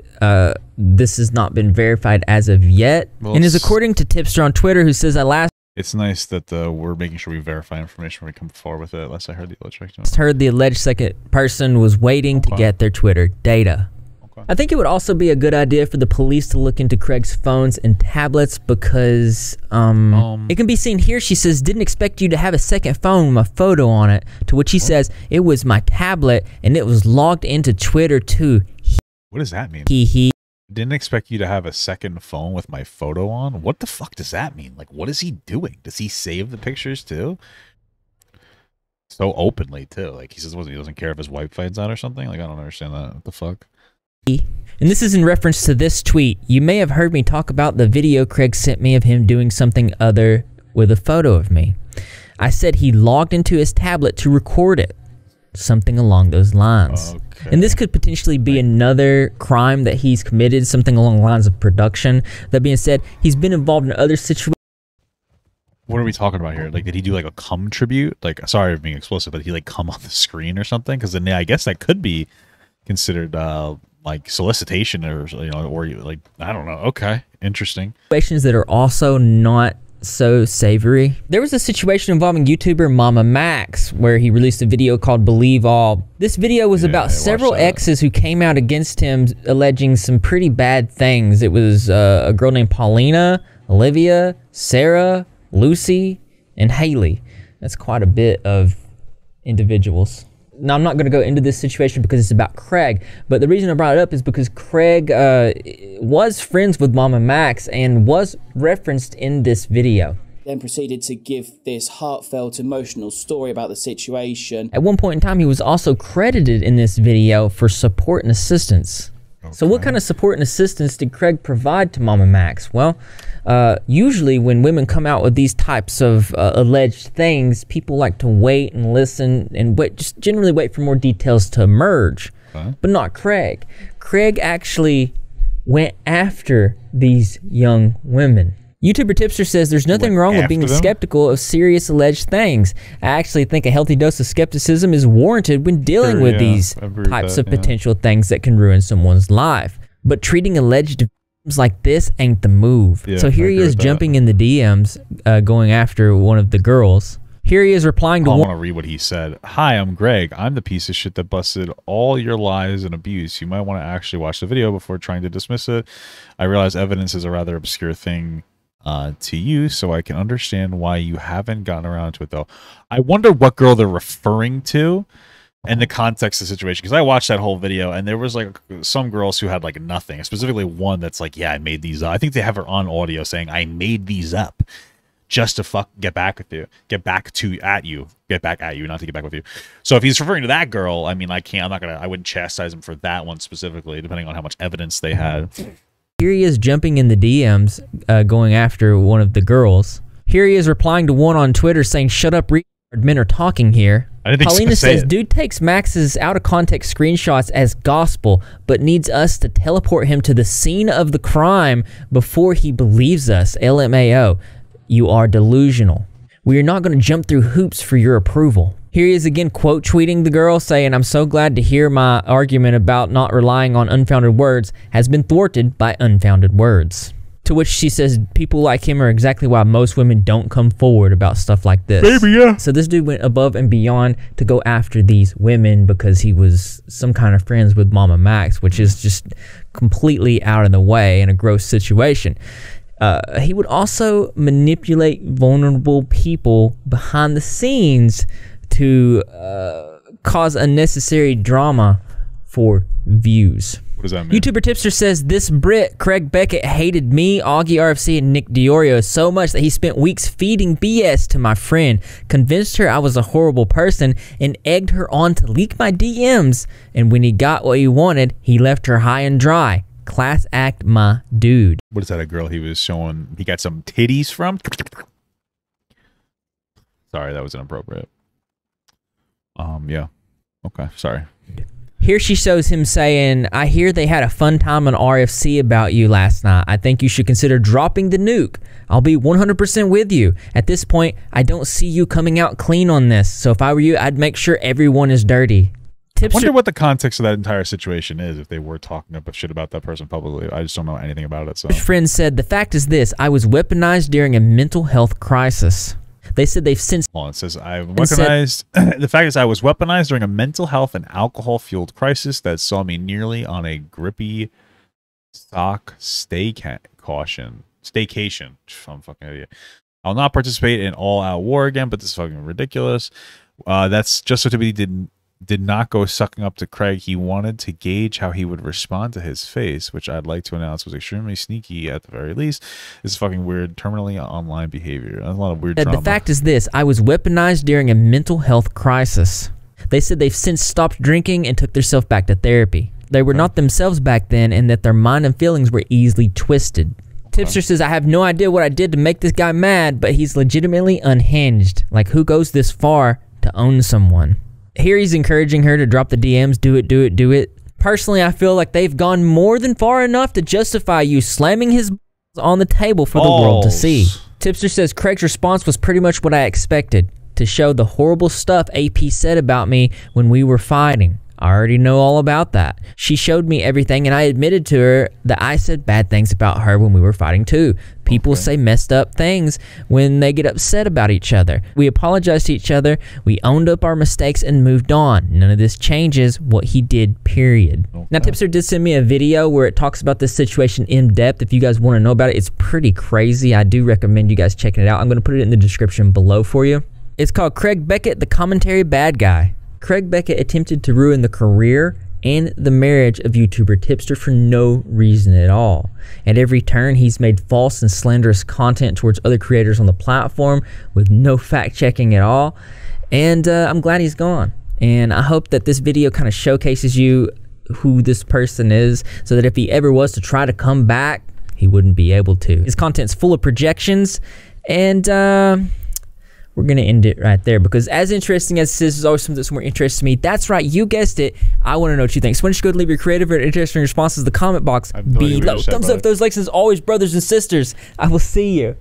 this has not been verified as of yet. Well, and is according to Tipster on Twitter, who says, I last it's nice that we're making sure we verify information when we come forward with it. Unless I heard the alleged heard the alleged second person was waiting to get their Twitter data. Okay. I think it would also be a good idea for the police to look into Craig's phones and tablets because it can be seen here. She says, didn't expect you to have a second phone with my photo on it. To which he says, it was my tablet and it was logged into Twitter too. What does that mean? He. Didn't expect you to have a second phone with my photo on. What the fuck does that mean? Like, what is he doing? Does he save the pictures too? So openly too. Like he says, he doesn't care if his wife finds out or something. Like I don't understand that. What the fuck? And this is in reference to this tweet. You may have heard me talk about the video Craig sent me of him doing something other with a photo of me. I said he logged into his tablet to record it. Something along those lines. Okay. And this could potentially be another crime that he's committed, something along the lines of production. That being said, he's been involved in other situations. What are we talking about here? Like, did he do like a cum tribute? Like, sorry for being explicit, but did he like come on the screen or something? Because then, yeah, I guess that could be considered like solicitation or or like I don't know. Okay, interesting. Situations that are also not so savory. There was a situation involving YouTuber Mama Max where he released a video called Believe All. This video was about several exes who came out against him alleging some pretty bad things. It was a girl named Paulina, Olivia, Sarah, Lucy, and Haley. That's quite a bit of individuals. Now, I'm not going to go into this situation because it's about Craig, but the reason I brought it up is because Craig was friends with Mama Max and was referenced in this video. Then proceeded to give this heartfelt, emotional story about the situation. At one point in time, he was also credited in this video for support and assistance. Okay. So what kind of support and assistance did Craig provide to Mama Max? Well, usually when women come out with these types of alleged things, people like to wait and listen and just generally wait for more details to emerge. But not Craig. Craig actually went after these young women. YouTuber Tipster says there's nothing wrong with being skeptical of serious alleged things. I actually think a healthy dose of skepticism is warranted when dealing with these types of potential things that can ruin someone's life. But treating alleged like this ain't the move. So here he is jumping in the DMs, going after one of the girls. Here he is replying to I want to read what he said. Hi, I'm Greg. I'm the piece of shit that busted all your lies and abuse. You might want to actually watch the video before trying to dismiss it. I realize evidence is a rather obscure thing to you, so I can understand why you haven't gotten around to it, though. I wonder what girl they're referring to and the context of the situation, because I watched that whole video and there was like some girls who had like nothing, specifically one that's like, yeah, I made these up. I think they have her on audio saying, I made these up just to get back with you, get back at you, not to get back with you. So if he's referring to that girl, I mean, I wouldn't chastise him for that one specifically, depending on how much evidence they had. Here he is jumping in the DMs, going after one of the girls. Here he is replying to one on Twitter saying, shut up, retard, men are talking here. Paulina says, dude takes Max's out-of-context screenshots as gospel, but needs us to teleport him to the scene of the crime before he believes us. LMAO. You are delusional. We are not going to jump through hoops for your approval. Here he is again quote tweeting the girl saying, I'm so glad to hear my argument about not relying on unfounded words has been thwarted by unfounded words. To which she says, people like him are exactly why most women don't come forward about stuff like this. Baby, yeah. So this dude went above and beyond to go after these women because he was some kind of friends with Mama Max, which is just completely out of the way in a gross situation. He would also manipulate vulnerable people behind the scenes to cause unnecessary drama for views. What does that mean? YouTuber Tipster says, this Brit, Craig Beckett, hated me, Augie RFC, and Nick Diorio so much that he spent weeks feeding BS to my friend, convinced her I was a horrible person, and egged her on to leak my DMs. And when he got what he wanted, he left her high and dry. Class act, my dude. What is that, a girl he was showing? He got some titties from? Sorry, that was inappropriate. Yeah. Okay, sorry. Here she shows him saying, I hear they had a fun time on RFC about you last night. I think you should consider dropping the nuke. I'll be 100% with you. At this point, I don't see you coming out clean on this. So if I were you, I'd make sure everyone is dirty. I wonder what the context of that entire situation is if they were talking about shit about that person publicly. I just don't know anything about it. So his friend said, the fact is this, I was weaponized during a mental health crisis. They said they've since... Well, it says, I weaponized... the fact is I was weaponized during a mental health and alcohol-fueled crisis that saw me nearly on a grippy staycation. I'm fucking idiot. I'll not participate in all-out war again, but this is fucking ridiculous. That's just so to be did not go sucking up to Craig. He wanted to gauge how he would respond to his face, which I'd like to announce was extremely sneaky at the very least. This is fucking weird, terminally online behavior. There's a lot of weird trauma. The fact is this, I was weaponized during a mental health crisis. They said they've since stopped drinking and took themselves back to therapy. They were not themselves back then and that their mind and feelings were easily twisted. Tipster says, I have no idea what I did to make this guy mad, but he's legitimately unhinged. Like, who goes this far to own someone? Here he's encouraging her to drop the DMs, do it, do it, do it. Personally, I feel like they've gone more than far enough to justify you slamming his on the table for the world to see. Tipster says, Craig's response was pretty much what I expected, to show the horrible stuff AP said about me when we were fighting. I already know all about that. She showed me everything and I admitted to her that I said bad things about her when we were fighting too. People say messed up things when they get upset about each other. We apologized to each other, we owned up our mistakes and moved on. None of this changes what he did, period. Now Tipster did send me a video where it talks about this situation in depth. If you guys want to know about it, it's pretty crazy. I do recommend you guys checking it out. I'm going to put it in the description below for you. It's called Craig Beckett, the Commentary Bad Guy. Craig Beckett attempted to ruin the career and the marriage of YouTuber Tipster for no reason at all. At every turn, he's made false and slanderous content towards other creators on the platform with no fact-checking at all. And I'm glad he's gone. And I hope that this video kind of showcases you who this person is so that if he ever was to try to come back, he wouldn't be able to. His content's full of projections and... we're going to end it right there because as interesting as this is always something that's more interesting to me. That's right, you guessed it. I want to know what you think. So why don't you go leave your creative and interesting responses in the comment box below. Thumbs up those likes as always, brothers and sisters. I will see you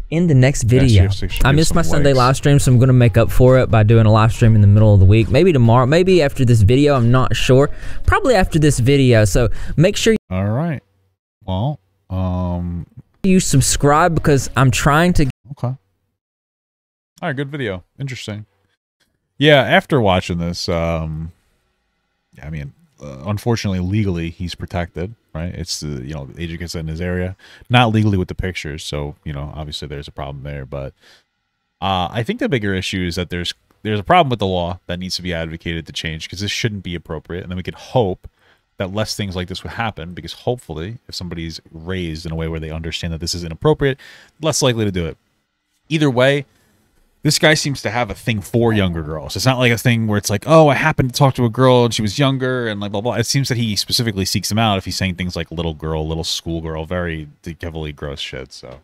in the next video. I missed my Sunday live stream, so I'm going to make up for it by doing a live stream in the middle of the week. Maybe tomorrow, maybe after this video, I'm not sure. Probably after this video, so make sure all right. Well, you subscribe because I'm trying to... Okay. All right, good video. Interesting. Yeah, after watching this, I mean, unfortunately, legally, he's protected, right? It's the, you know, the agent gets in his area, not legally with the pictures. So, you know, obviously there's a problem there. But I think the bigger issue is that there's a problem with the law that needs to be advocated to change, because this shouldn't be appropriate. And then we could hope that less things like this would happen, because hopefully if somebody's raised in a way where they understand that this is inappropriate, less likely to do it. Either way, this guy seems to have a thing for younger girls. It's not like a thing where it's like, oh, I happened to talk to a girl and she was younger and like blah, blah. It seems that he specifically seeks them out if he's saying things like little girl, little schoolgirl, very heavily gross shit. So,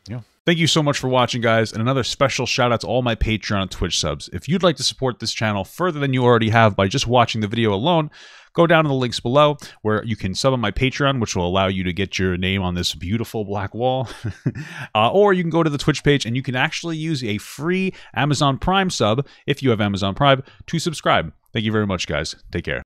yeah. Thank you so much for watching, guys. And another special shout out to all my Patreon and Twitch subs. If you'd like to support this channel further than you already have by just watching the video alone, go down in the links below where you can sub on my Patreon, which will allow you to get your name on this beautiful black wall. Or you can go to the Twitch page and you can actually use a free Amazon Prime sub, if you have Amazon Prime, to subscribe. Thank you very much, guys. Take care.